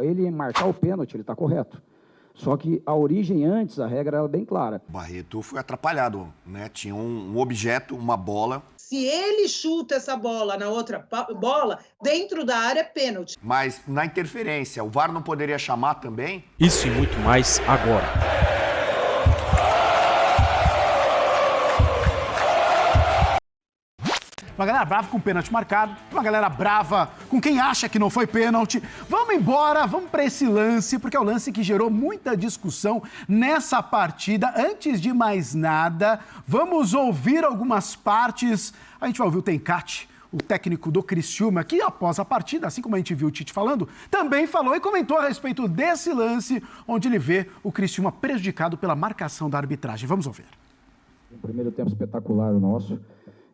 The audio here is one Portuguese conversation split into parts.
Ele marcar o pênalti, ele está correto. Só que a origem antes, a regra era bem clara. O Barreto foi atrapalhado, né? Tinha um objeto, uma bola. Se ele chuta essa bola na outra bola, dentro da área é pênalti. Mas na interferência, o VAR não poderia chamar também? Isso e muito mais agora. Uma galera brava com o pênalti marcado, uma galera brava com quem acha que não foi pênalti. Vamos embora, vamos para esse lance, porque é o lance que gerou muita discussão nessa partida. Antes de mais nada, vamos ouvir algumas partes. A gente vai ouvir o Tencati, o técnico do Criciúma, que após a partida, assim como a gente viu o Tite falando, também falou e comentou a respeito desse lance, onde ele vê o Criciúma prejudicado pela marcação da arbitragem. Vamos ouvir. Um primeiro tempo espetacular o nosso.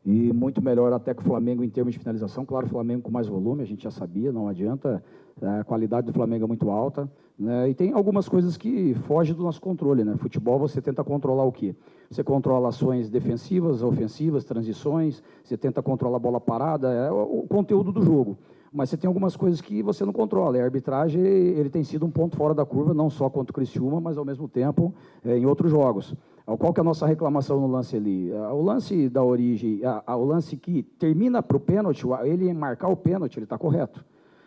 E muito melhor até que o Flamengo em termos de finalização. Claro, o Flamengo com mais volume, a gente já sabia, não adianta. A qualidade do Flamengo é muito alta, né? E tem algumas coisas que fogem do nosso controle, né? Futebol, você tenta controlar o quê? Você controla ações defensivas, ofensivas, transições, você tenta controlar a bola parada, é o conteúdo do jogo. Mas você tem algumas coisas que você não controla. E a arbitragem, ele tem sido um ponto fora da curva, não só contra o Criciúma, mas ao mesmo tempo em outros jogos. Qual que é a nossa reclamação no lance ali? O lance da origem, o lance que termina para o pênalti, ele marcar o pênalti, ele está correto.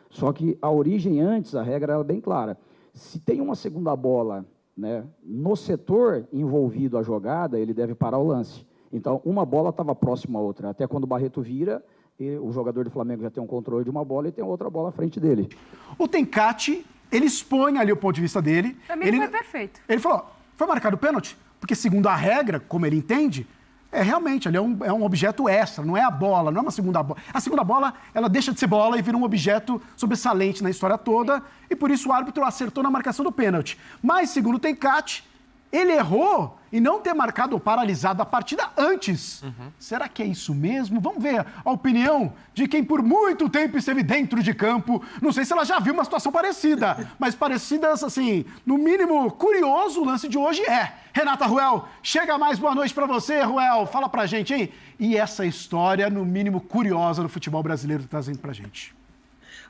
Só que a origem antes, a regra era bem clara. Se tem uma segunda bola, né, no setor envolvido a jogada, ele deve parar o lance. Então, uma bola estava próxima à outra. Até quando o Barreto vira, o jogador do Flamengo já tem um controle de uma bola e tem outra bola à frente dele. O Tencati, ele expõe ali o ponto de vista dele. Pra mim foi perfeito. Ele falou, foi marcado o pênalti? Porque segundo a regra, como ele entende, realmente, ele é um objeto extra, não é a bola, não é uma segunda bola. A segunda bola, ela deixa de ser bola e vira um objeto sobressalente na história toda, e por isso o árbitro acertou na marcação do pênalti. Mas, segundo o Tencati, ele errou em não ter marcado ou paralisado a partida antes. Será que é isso mesmo? Vamos ver a opinião de quem por muito tempo esteve dentro de campo. Não sei se ela já viu uma situação parecida, mas parecidas, assim, no mínimo curioso, o lance de hoje é. Renata Ruel, chega mais, boa noite pra você, Ruel. Fala pra gente, hein? E essa história, no mínimo curiosa, do futebol brasileiro, trazendo pra gente.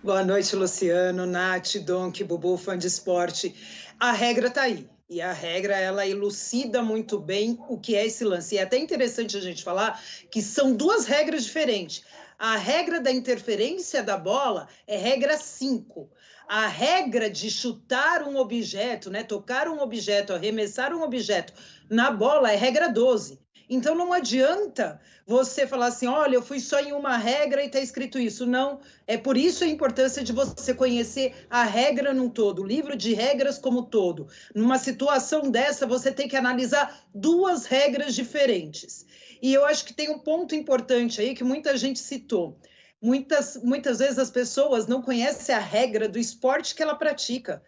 Boa noite, Luciano, Nath, Donk, Bubu, fã de esporte. A regra tá aí. E a regra, ela elucida muito bem o que é esse lance. E é até interessante a gente falar que são duas regras diferentes. A regra da interferência da bola é regra 5. A regra de chutar um objeto, né, tocar um objeto, arremessar um objeto na bola é regra 12. Então, não adianta você falar assim, olha, eu fui só em uma regra e está escrito isso. Não, é por isso a importância de você conhecer a regra num todo, o livro de regras como todo. Numa situação dessa, você tem que analisar duas regras diferentes. E eu acho que tem um ponto importante aí que muita gente citou. Muitas vezes as pessoas não conhecem a regra do esporte que ela pratica,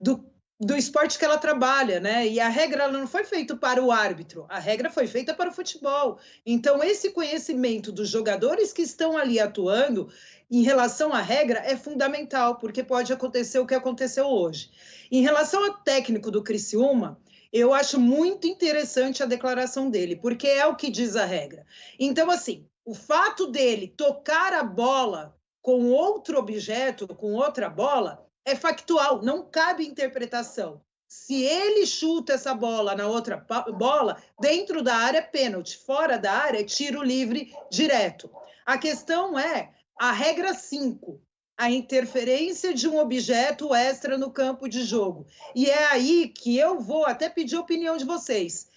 do esporte que ela trabalha, né? E a regra ela não foi feita para o árbitro, a regra foi feita para o futebol. Então, esse conhecimento dos jogadores que estão ali atuando em relação à regra é fundamental, porque pode acontecer o que aconteceu hoje. Em relação ao técnico do Criciúma, eu acho muito interessante a declaração dele, porque é o que diz a regra. Então, assim, o fato dele tocar a bola com outro objeto, com outra bola, é factual, não cabe interpretação. Se ele chuta essa bola na outra bola, dentro da área é pênalti, fora da área é tiro livre direto. A questão é a regra 5, a interferência de um objeto extra no campo de jogo. E é aí que eu vou até pedir a opinião de vocês,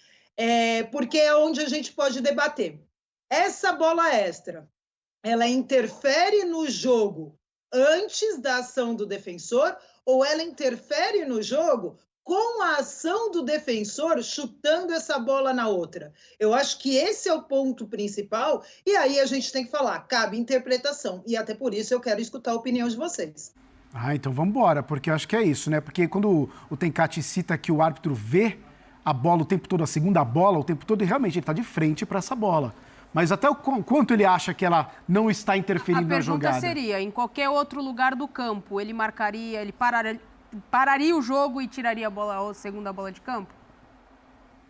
porque é onde a gente pode debater. Essa bola extra, ela interfere no jogo antes da ação do defensor ou ela interfere no jogo com a ação do defensor chutando essa bola na outra? Eu acho que esse é o ponto principal e aí a gente tem que falar, cabe interpretação e até por isso eu quero escutar a opinião de vocês. Então vamos embora, porque eu acho que é isso, né? Porque quando o Tencati cita que o árbitro vê a bola o tempo todo, a segunda bola o tempo todo, e realmente ele está de frente para essa bola. Mas até o quanto ele acha que ela não está interferindo na jogada? A pergunta seria, em qualquer outro lugar do campo, ele marcaria, ele pararia o jogo e tiraria a segunda bola de campo?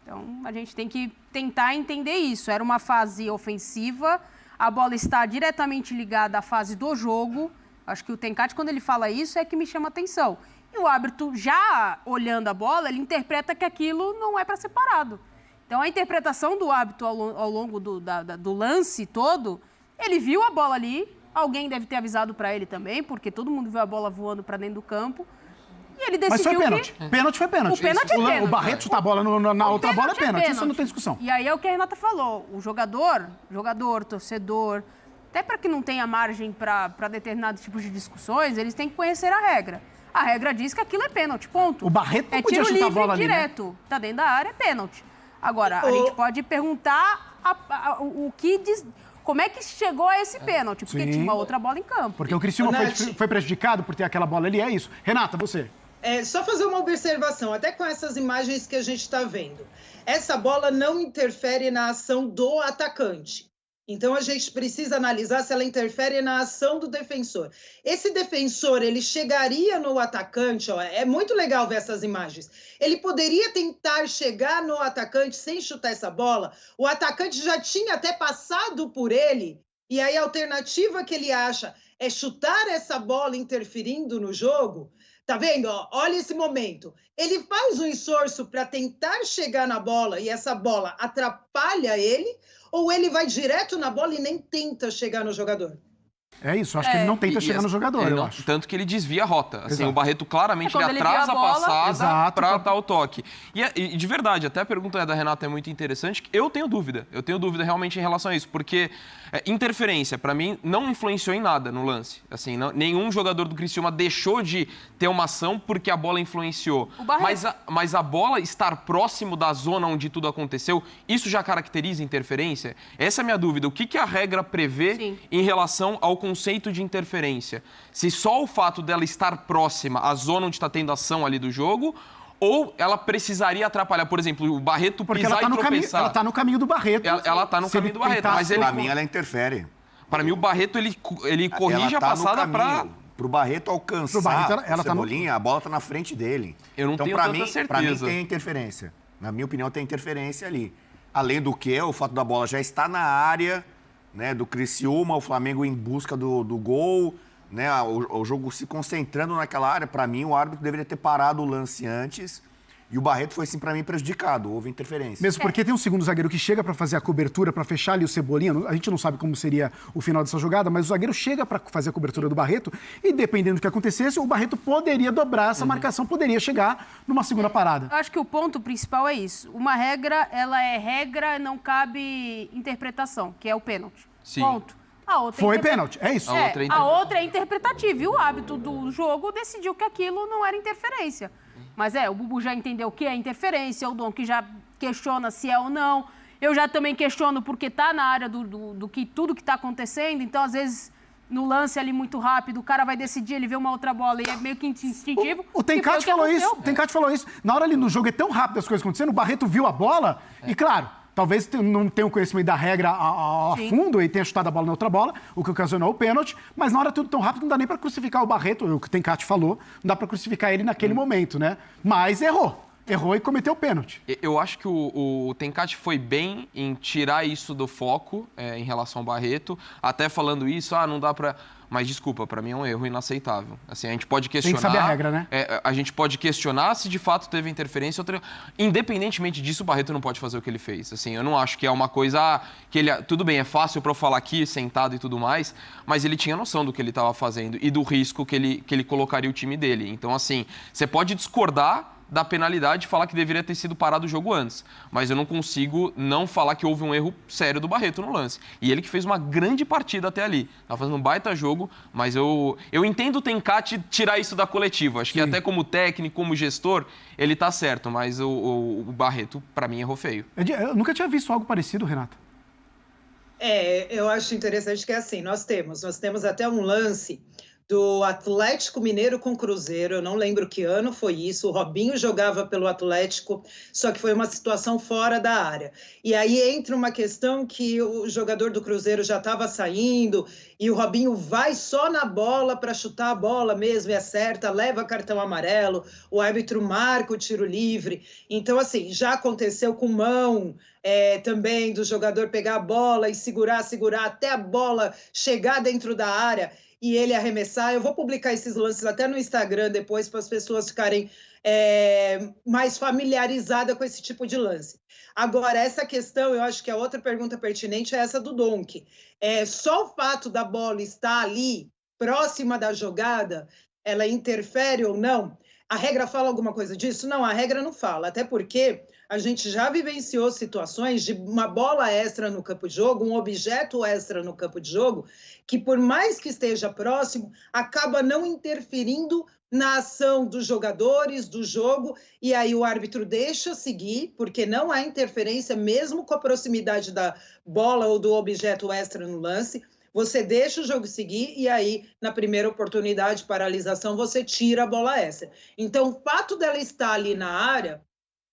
Então, a gente tem que tentar entender isso. Era uma fase ofensiva, a bola está diretamente ligada à fase do jogo, Acho que o Tencati, quando ele fala isso, é que me chama atenção. E o árbitro, já olhando a bola, ele interpreta que aquilo não é para ser parado. Então, a interpretação do árbitro ao longo do lance todo, ele viu a bola ali, alguém deve ter avisado para ele também, porque todo mundo viu a bola voando para dentro do campo. E ele decidiu. Mas foi pênalti. Pênalti foi pênalti. O pênalti é pênalti. O Barreto chutar a bola na outra bola é pênalti. Isso não tem discussão. E aí é o que a Renata falou. O jogador, torcedor, até para que não tenha margem para determinados tipos de discussões, eles têm que conhecer a regra. A regra diz que aquilo é pênalti, ponto. O Barreto não podia chutar a bola ali, direto. Né? Tá dentro da área, é pênalti. Agora, a gente pode perguntar o que diz... Como é que chegou a esse pênalti? Porque tinha uma outra bola em campo. Porque o Criciúma foi prejudicado por ter aquela bola ali, é isso. Renata, você... Só fazer uma observação, até com essas imagens que a gente está vendo. Essa bola não interfere na ação do atacante. Então, a gente precisa analisar se ela interfere na ação do defensor. Esse defensor, ele chegaria no atacante, ó, é muito legal ver essas imagens. Ele poderia tentar chegar no atacante sem chutar essa bola. O atacante já tinha até passado por ele. E aí, a alternativa que ele acha é chutar essa bola interferindo no jogo. Tá vendo? Ó, olha esse momento. Ele faz um esforço para tentar chegar na bola e essa bola atrapalha ele, ou ele vai direto na bola e nem tenta chegar no jogador? É isso, acho que ele não tenta chegar no jogador, eu acho. Tanto que ele desvia a rota. Assim, Exato. o Barreto claramente ele atrasa a passada para dar o toque. E de verdade, até a pergunta da Renata é muito interessante. Eu tenho dúvida realmente em relação a isso, porque interferência, para mim, não influenciou em nada no lance. Assim, nenhum jogador do Criciúma deixou de ter uma ação porque a bola influenciou. Mas a bola estar próximo da zona onde tudo aconteceu, isso já caracteriza interferência? Essa é a minha dúvida. O que a regra prevê em relação ao conceito de interferência? Se só o fato dela estar próxima à zona onde está tendo ação ali do jogo, ou ela precisaria atrapalhar, por exemplo, o Barreto pisar e tropeçar. Ela está no caminho do Barreto. Ela está no caminho do Barreto. Mas para mim, ela interfere. Para mim, o Barreto, ele corrige a passada para... Para o Barreto alcançar o Cebolinha, a bola está na frente dele. Eu não tenho tanta certeza. Para mim, tem interferência. Na minha opinião, tem interferência ali. Além do que, o fato da bola já estar na área, né, do Criciúma, o Flamengo em busca do gol, né, o jogo se concentrando naquela área. Para mim, o árbitro deveria ter parado o lance antes. E o Barreto foi, sim, para mim, prejudicado. Houve interferência. Mesmo porque tem um segundo zagueiro que chega para fazer a cobertura, para fechar ali o Cebolinha. A gente não sabe como seria o final dessa jogada, mas o zagueiro chega para fazer a cobertura do Barreto e, dependendo do que acontecesse, o Barreto poderia dobrar essa marcação, poderia chegar numa segunda parada. Eu acho que o ponto principal é isso. Uma regra, ela é regra e não cabe interpretação, que é o pênalti. Sim. Ponto. A outra foi pênalti, é isso. A outra é interpretativa. E o hábito do jogo decidiu que aquilo não era interferência. Mas o Bubu já entendeu o que é interferência, o Dom que já questiona se é ou não. Eu já também questiono porque está na área do que tudo que está acontecendo. Então, às vezes, no lance ali muito rápido, o cara vai decidir, ele vê uma outra bola e é meio que instintivo. O Tencati falou isso. Na hora ali no jogo é tão rápido as coisas acontecendo, o Barreto viu a bola e, claro, talvez não tenha o conhecimento da regra a fundo e tenha chutado a bola na outra bola, o que ocasionou o pênalti, mas na hora tudo tão rápido não dá nem para crucificar o Barreto, o que o Tencati falou, não dá para crucificar ele naquele momento, né? Mas errou e cometeu o pênalti. Eu acho que o Tencati foi bem em tirar isso do foco em relação ao Barreto, até falando isso, não dá para... Mas, desculpa, para mim é um erro inaceitável. Assim, a gente pode questionar... Tem que saber a regra, né? A gente pode questionar se de fato teve interferência. Independentemente disso, o Barreto não pode fazer o que ele fez. Assim, eu não acho que é uma coisa que ele... Tudo bem, é fácil para eu falar aqui, sentado e tudo mais, mas ele tinha noção do que ele estava fazendo e do risco que ele colocaria o time dele. Então, assim, você pode discordar da penalidade e falar que deveria ter sido parado o jogo antes. Mas eu não consigo não falar que houve um erro sério do Barreto no lance. E ele que fez uma grande partida até ali. Estava fazendo um baita jogo, mas eu entendo o Tencati tirar isso da coletiva. Acho que até como técnico, como gestor, ele tá certo. Mas o Barreto, para mim, errou feio. Eu nunca tinha visto algo parecido, Renata. Eu acho interessante que é assim, nós temos até um lance do Atlético Mineiro com Cruzeiro, eu não lembro que ano foi isso, o Robinho jogava pelo Atlético, só que foi uma situação fora da área. E aí entra uma questão que o jogador do Cruzeiro já estava saindo e o Robinho vai só na bola para chutar a bola mesmo e acerta, leva cartão amarelo, o árbitro marca o tiro livre. Então, assim, já aconteceu com mão também do jogador pegar a bola e segurar até a bola chegar dentro da área. e ele arremessar. Eu vou publicar esses lances até no Instagram depois para as pessoas ficarem mais familiarizadas com esse tipo de lance. Agora, essa questão, eu acho que a outra pergunta pertinente é essa do Donk. Só o fato da bola estar ali, próxima da jogada, ela interfere ou não? A regra fala alguma coisa disso? Não, a regra não fala, até porque a gente já vivenciou situações de uma bola extra no campo de jogo, um objeto extra no campo de jogo, que por mais que esteja próximo, acaba não interferindo na ação dos jogadores, do jogo, e aí o árbitro deixa seguir, porque não há interferência, mesmo com a proximidade da bola ou do objeto extra no lance. Você deixa o jogo seguir e aí, na primeira oportunidade de paralisação, você tira a bola extra. Então, o fato dela estar ali na área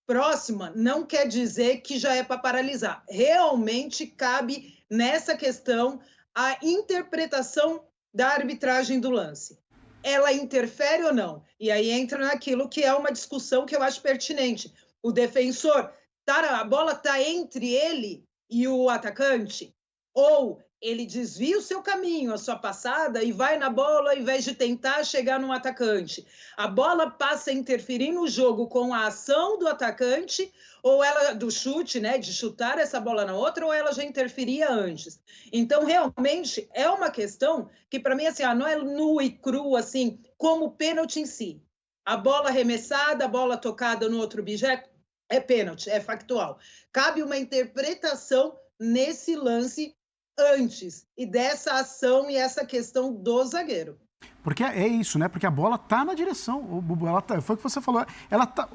próxima não quer dizer que já é para paralisar. Realmente cabe nessa questão a interpretação da arbitragem do lance. Ela interfere ou não? E aí entra naquilo que é uma discussão que eu acho pertinente. O defensor, a bola está entre ele e o atacante? Ou ele desvia o seu caminho, a sua passada, e vai na bola ao invés de tentar chegar no atacante. A bola passa a interferir no jogo com a ação do atacante, ou ela, do chute, né, de chutar essa bola na outra, ou ela já interferia antes. Então, realmente, é uma questão que, para mim, assim, não é nu e cru, assim, como o pênalti em si. A bola arremessada, a bola tocada no outro objeto, é pênalti, é factual. Cabe uma interpretação nesse lance antes, e dessa ação e essa questão do zagueiro. Porque é isso, né? Porque a bola tá na direção. Bubu, foi o que você falou. Ela tá...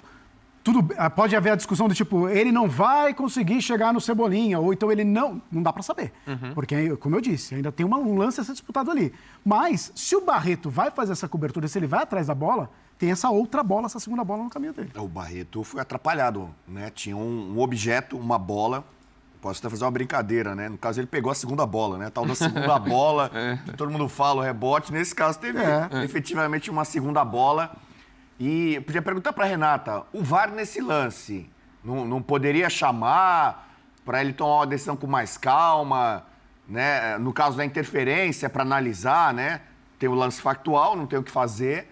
pode haver a discussão do tipo, ele não vai conseguir chegar no Cebolinha, ou então ele não dá para saber. Porque, como eu disse, ainda tem um lance a ser disputado ali. Mas, se o Barreto vai fazer essa cobertura, se ele vai atrás da bola, tem essa outra bola, essa segunda bola no caminho dele. O Barreto foi atrapalhado, né? Tinha um objeto, uma bola. Posso até fazer uma brincadeira, né? No caso, ele pegou a segunda bola, né? Tal da segunda bola, que todo mundo fala, o rebote. Nesse caso, teve efetivamente uma segunda bola. E eu podia perguntar para Renata, o VAR nesse lance não poderia chamar para ele tomar uma decisão com mais calma, né? No caso da interferência, para analisar, né? Tem o lance factual, não tem o que fazer,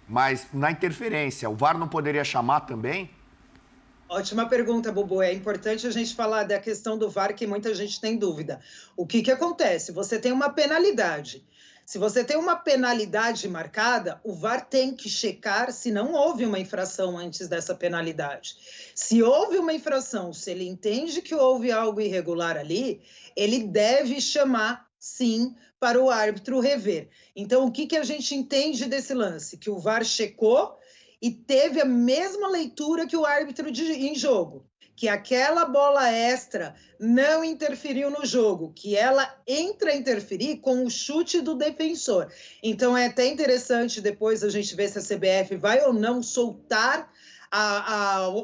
mas na interferência, o VAR não poderia chamar também? Ótima pergunta, Bubu. É importante a gente falar da questão do VAR, que muita gente tem dúvida. O que acontece? Você tem uma penalidade. Se você tem uma penalidade marcada, o VAR tem que checar se não houve uma infração antes dessa penalidade. Se houve uma infração, se ele entende que houve algo irregular ali, ele deve chamar, sim, para o árbitro rever. Então, o que a gente entende desse lance? Que o VAR checou e teve a mesma leitura que o árbitro em jogo, que aquela bola extra não interferiu no jogo, que ela entra a interferir com o chute do defensor. Então, é até interessante depois a gente ver se a CBF vai ou não soltar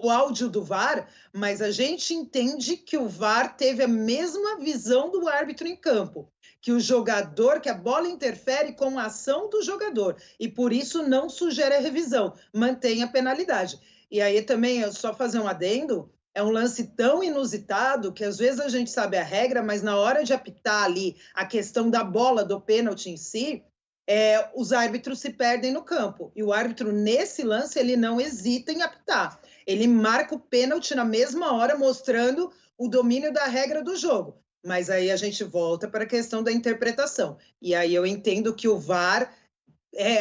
o áudio do VAR, mas a gente entende que o VAR teve a mesma visão do árbitro em campo, que o jogador, que a bola interfere com a ação do jogador, e por isso não sugere a revisão, mantém a penalidade. E aí também, só fazer um adendo, é um lance tão inusitado que às vezes a gente sabe a regra, mas na hora de apitar ali a questão da bola, do pênalti em si, os árbitros se perdem no campo. E o árbitro, nesse lance, ele não hesita em apitar. Ele marca o pênalti na mesma hora, mostrando o domínio da regra do jogo. Mas aí a gente volta para a questão da interpretação. E aí eu entendo que o VAR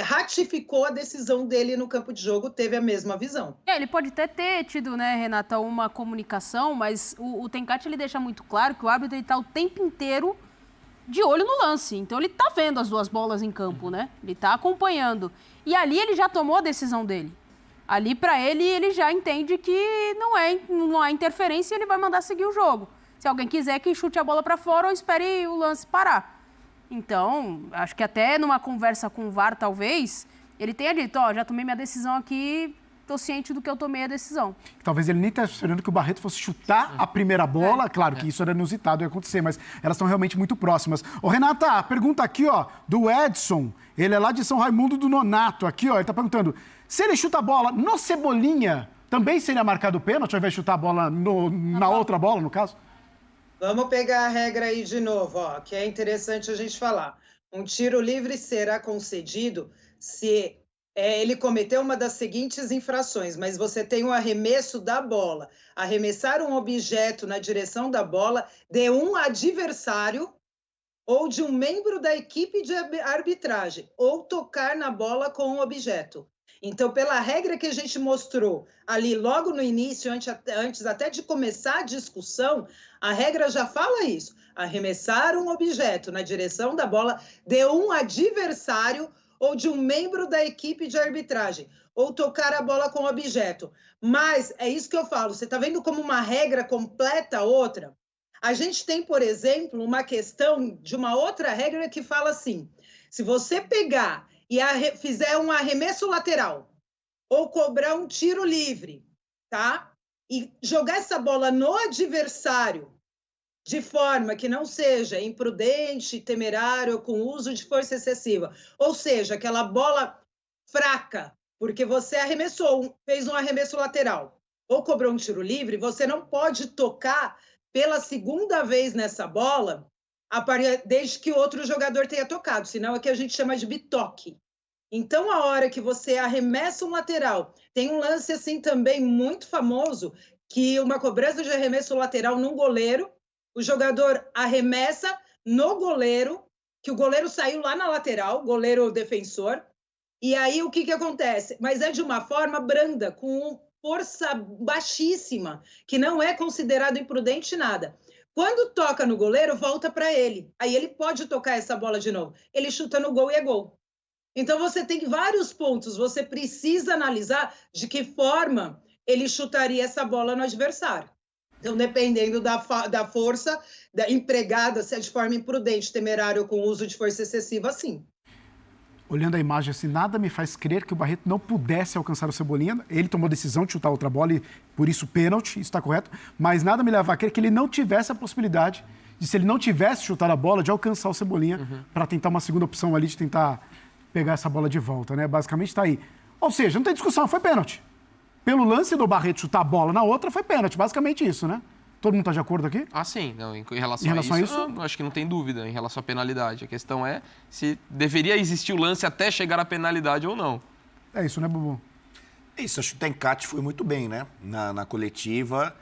ratificou a decisão dele no campo de jogo, teve a mesma visão. Ele pode até ter tido, né, Renata, uma comunicação, mas o Tencati, ele deixa muito claro que o árbitro está o tempo inteiro de olho no lance. Então, ele está vendo as duas bolas em campo, né? Ele está acompanhando. E ali ele já tomou a decisão dele. Ali, para ele, ele já entende que não há interferência e ele vai mandar seguir o jogo. Se alguém quiser que chute a bola para fora ou espere o lance parar. Então, acho que até numa conversa com o VAR, talvez, ele tenha dito, já tomei minha decisão aqui, estou ciente do que eu tomei a decisão. Talvez ele nem esteja esperando que o Barreto fosse chutar a primeira bola. Claro que isso era inusitado, ia acontecer, mas elas estão realmente muito próximas. Ô, Renata, pergunta aqui, do Edson. Ele é lá de São Raimundo do Nonato. Aqui, ele está perguntando, se ele chuta a bola no Cebolinha, também seria marcado o pênalti, ao invés de chutar a bola na outra bola, no caso? Vamos pegar a regra aí de novo, que é interessante a gente falar. Um tiro livre será concedido se ele cometeu uma das seguintes infrações, mas você tem um arremesso da bola. Arremessar um objeto na direção da bola de um adversário ou de um membro da equipe de arbitragem, ou tocar na bola com o objeto. Então, pela regra que a gente mostrou ali logo no início, antes até de começar a discussão, a regra já fala isso. Arremessar um objeto na direção da bola de um adversário ou de um membro da equipe de arbitragem, ou tocar a bola com o objeto. Mas é isso que eu falo, você está vendo como uma regra completa outra? A gente tem, por exemplo, uma questão de uma outra regra que fala assim, se você pegar e fizer um arremesso lateral ou cobrar um tiro livre, tá? E jogar essa bola no adversário de forma que não seja imprudente, temerário, com uso de força excessiva, ou seja, aquela bola fraca, porque você arremessou, fez um arremesso lateral ou cobrou um tiro livre, você não pode tocar pela segunda vez nessa bola, desde que outro jogador tenha tocado, senão é que a gente chama de bitoque. Então, a hora que você arremessa um lateral, tem um lance assim também muito famoso, que uma cobrança de arremesso lateral num goleiro, o jogador arremessa no goleiro, que o goleiro saiu lá na lateral, goleiro defensor, e aí o que acontece? Mas é de uma forma branda, com força baixíssima, que não é considerado imprudente nada. Quando toca no goleiro, volta para ele. Aí ele pode tocar essa bola de novo. Ele chuta no gol e é gol. Então você tem vários pontos. Você precisa analisar de que forma ele chutaria essa bola no adversário. Então, dependendo da força empregada, se é de forma imprudente, temerária ou com uso de força excessiva, sim. Olhando a imagem assim, nada me faz crer que o Barreto não pudesse alcançar o Cebolinha. Ele tomou a decisão de chutar outra bola e, por isso, pênalti, isso está correto. Mas nada me leva a crer que ele não tivesse a possibilidade de, se ele não tivesse chutado a bola, de alcançar o Cebolinha para tentar uma segunda opção ali, de tentar pegar essa bola de volta, né? Basicamente está aí. Ou seja, não tem discussão, foi pênalti. Pelo lance do Barreto chutar a bola na outra, foi pênalti. Basicamente isso, né? Todo mundo está de acordo aqui? Ah, sim. Não, em relação a isso, eu acho que não tem dúvida em relação à penalidade. A questão é se deveria existir o lance até chegar à penalidade ou não. É isso, né, Bubu? Isso, acho que o Tencati foi muito bem, né? Na coletiva.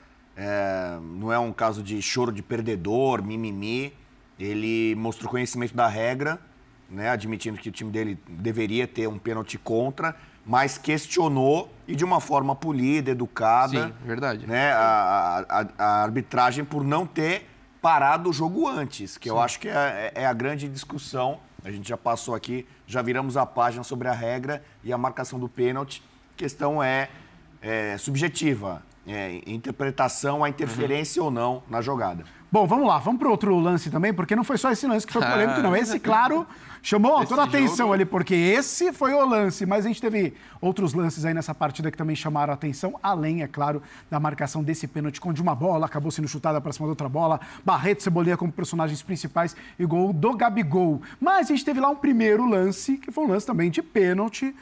Não é um caso de choro de perdedor, mimimi. Ele mostrou conhecimento da regra, né? Admitindo que o time dele deveria ter um pênalti contra, mas questionou e de uma forma polida, educada. Sim, verdade. Né, a arbitragem por não ter parado o jogo antes, que eu acho que é a grande discussão. A gente já passou aqui, já viramos a página sobre a regra e a marcação do pênalti. A questão é subjetiva, interpretação, a interferência ou não na jogada. Bom, vamos lá, vamos para outro lance também, porque não foi só esse lance que foi polêmico, não. Esse, claro, chamou toda a atenção ali, porque esse foi o lance, mas a gente teve outros lances aí nessa partida que também chamaram a atenção, além, é claro, da marcação desse pênalti, onde uma bola acabou sendo chutada para cima da outra bola, Barreto e Cebolinha como personagens principais e gol do Gabigol. Mas a gente teve lá um primeiro lance, que foi um lance também de pênalti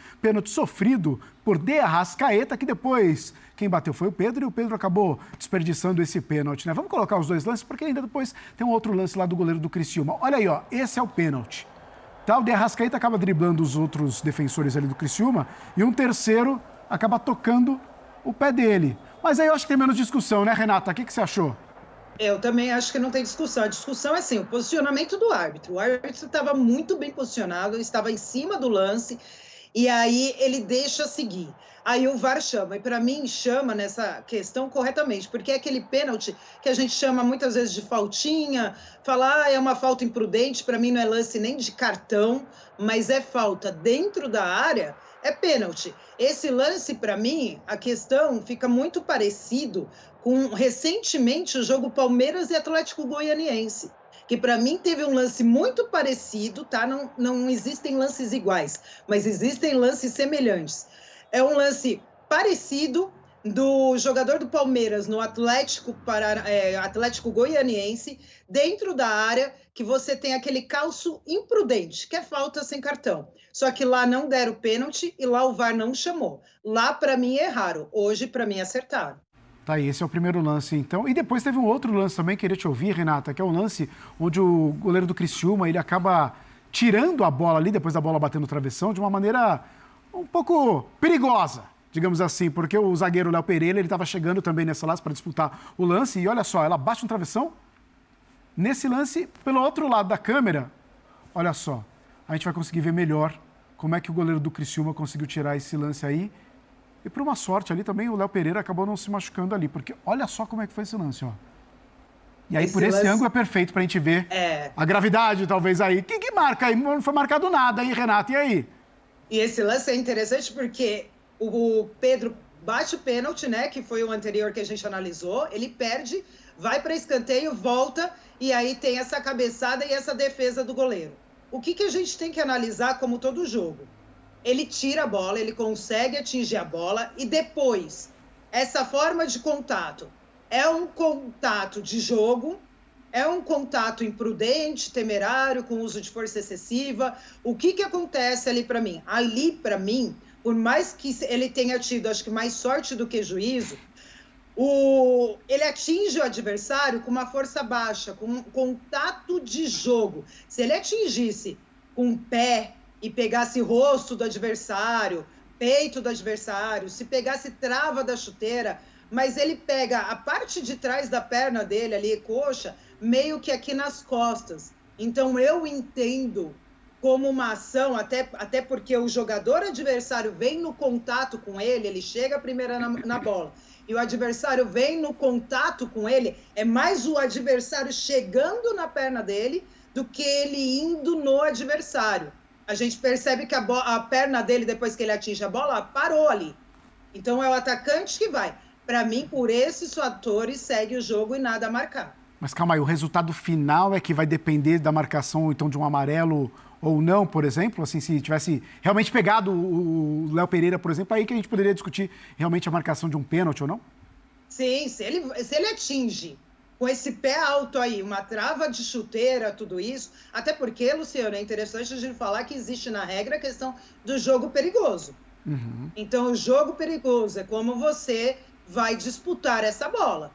sofrido por De Arrascaeta, que depois quem bateu foi o Pedro, e o Pedro acabou desperdiçando esse pênalti, né? Vamos colocar os dois lances, porque ainda depois tem um outro lance lá do goleiro do Criciúma. Olha aí, ó, esse é o pênalti. Tá, o De Arrascaeta acaba driblando os outros defensores ali do Criciúma, e um terceiro acaba tocando o pé dele. Mas aí eu acho que tem menos discussão, né, Renata? O que você achou? Eu também acho que não tem discussão. A discussão é assim, o posicionamento do árbitro. O árbitro estava muito bem posicionado, estava em cima do lance, e aí ele deixa seguir. Aí o VAR chama, e para mim chama nessa questão corretamente, porque é aquele pênalti que a gente chama muitas vezes de faltinha, falar é uma falta imprudente, para mim não é lance nem de cartão, mas é falta dentro da área, é pênalti. Esse lance, para mim, a questão fica muito parecido com, recentemente, o jogo Palmeiras e Atlético Goianiense, que para mim teve um lance muito parecido, tá? Não existem lances iguais, mas existem lances semelhantes. É um lance parecido do jogador do Palmeiras no Atlético Goianiense, dentro da área, que você tem aquele calço imprudente, que é falta sem cartão. Só que lá não deram pênalti e lá o VAR não chamou. Lá, para mim, erraram. Hoje, para mim, acertaram. Tá aí, esse é o primeiro lance, então. E depois teve um outro lance também, queria te ouvir, Renata, que é um lance onde o goleiro do Criciúma, ele acaba tirando a bola ali, depois da bola bater no travessão, de uma maneira um pouco perigosa, digamos assim, porque o zagueiro Léo Pereira, ele estava chegando também nessa lance para disputar o lance, e olha só, ela bate no travessão. Nesse lance, pelo outro lado da câmera, olha só, a gente vai conseguir ver melhor como é que o goleiro do Criciúma conseguiu tirar esse lance aí. E por uma sorte ali também, o Léo Pereira acabou não se machucando ali, porque olha só como é que foi esse lance, ó. E aí, por esse ângulo, é perfeito pra gente ver a gravidade, talvez, aí. Que marca aí? Não foi marcado nada aí, Renato, e aí? E esse lance é interessante porque o Pedro bate o pênalti, né, que foi o anterior que a gente analisou, ele perde, vai para escanteio, volta, e aí tem essa cabeçada e essa defesa do goleiro. O que a gente tem que analisar como todo jogo? Ele tira a bola, ele consegue atingir a bola, e depois, essa forma de contato é um contato de jogo, é um contato imprudente, temerário, com uso de força excessiva. O que acontece ali para mim? Ali, para mim, por mais que ele tenha tido, acho que mais sorte do que juízo, ele atinge o adversário com uma força baixa, com um contato de jogo. Se ele atingisse com o pé e pegasse rosto do adversário, peito do adversário, se pegasse trava da chuteira, mas ele pega a parte de trás da perna dele ali, coxa, meio que aqui nas costas. Então eu entendo como uma ação, até porque o jogador adversário vem no contato com ele, ele chega primeiro na bola, e o adversário vem no contato com ele, é mais o adversário chegando na perna dele do que ele indo no adversário. A gente percebe que a perna dele, depois que ele atinge a bola, parou ali. Então é o atacante que vai. Para mim, por esses fatores, segue o jogo e nada a marcar. Mas calma aí, o resultado final é que vai depender da marcação, ou então de um amarelo ou não, por exemplo? Assim, se tivesse realmente pegado o Léo Pereira, por exemplo, aí que a gente poderia discutir realmente a marcação de um pênalti ou não? Sim, se ele atinge com esse pé alto aí, uma trava de chuteira, tudo isso, até porque, Luciano, é interessante a gente falar que existe na regra a questão do jogo perigoso. Uhum. Então, o jogo perigoso é como você vai disputar essa bola.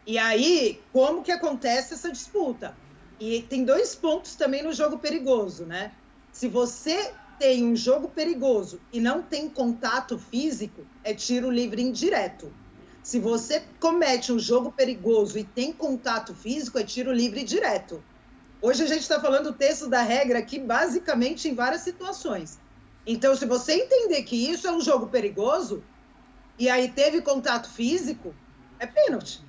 E aí, como que acontece essa disputa? E tem 2 pontos também no jogo perigoso, né? Se você tem um jogo perigoso e não tem contato físico, é tiro livre indireto. Se você comete um jogo perigoso e tem contato físico, é tiro livre direto. Hoje a gente está falando o texto da regra aqui, basicamente, em várias situações. Então, se você entender que isso é um jogo perigoso, e aí teve contato físico, é pênalti.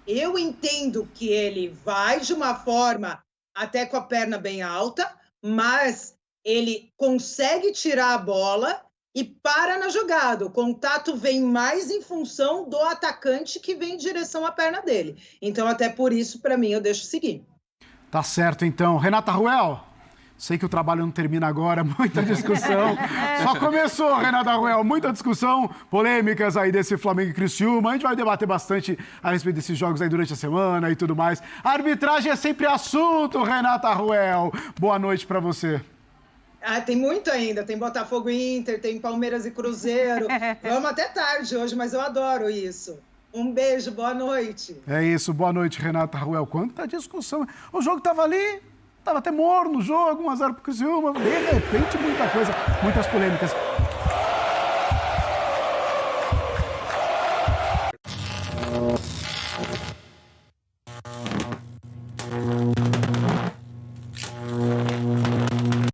Eu entendo que ele vai de uma forma até com a perna bem alta, mas ele consegue tirar a bola e para na jogada. O contato vem mais em função do atacante que vem em direção à perna dele. Então, até por isso, para mim, eu deixo seguir. Tá certo, então. Renata Ruel, sei que o trabalho não termina agora, muita discussão. Só começou, Renata Ruel, muita discussão, polêmicas aí desse Flamengo e Criciúma. A gente vai debater bastante a respeito desses jogos aí durante a semana e tudo mais. A arbitragem é sempre assunto, Renata Ruel. Boa noite para você. Tem muito ainda. Tem Botafogo e Inter, tem Palmeiras e Cruzeiro. Vamos até tarde hoje, mas eu adoro isso. Um beijo, boa noite. É isso, boa noite, Renata Ruel. Quanta discussão. O jogo tava ali, tava até morno o jogo, 1-0 pro Criciúma. De repente, muita coisa, muitas polêmicas.